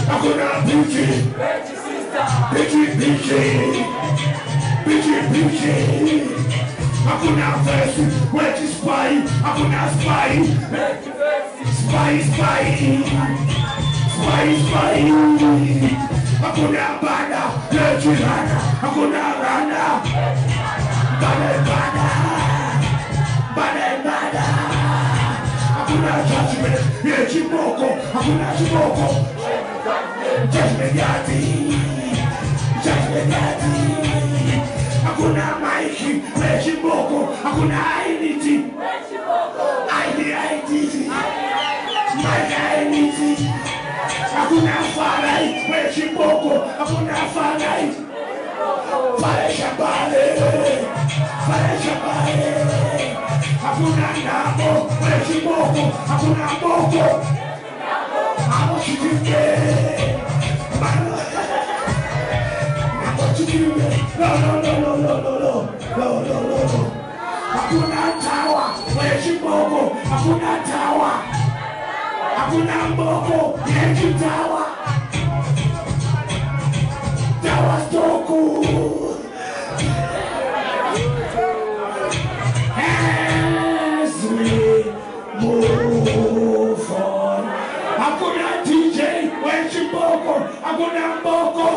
hakuna bichi, hakuna verse, wechi spy, hakuna spy, spy, hakuna bada, wechi rana, hakuna rana, bada, hakuna judgment, wechi moko, hakuna chiboko, judgment yati, hakuna maiki, wechi moko, hakuna identity, hakuna farai, wechi moko, hakuna farai, faresha bale, hakuna namo, wechi moko, hakuna moko, amoshitike, no. Hakuna tawa, wechi moko, hakuna tawa, hakuna moko, yechi tawa, tawa stoku. As we move on, hakuna DJ, wechi moko, hakuna moko.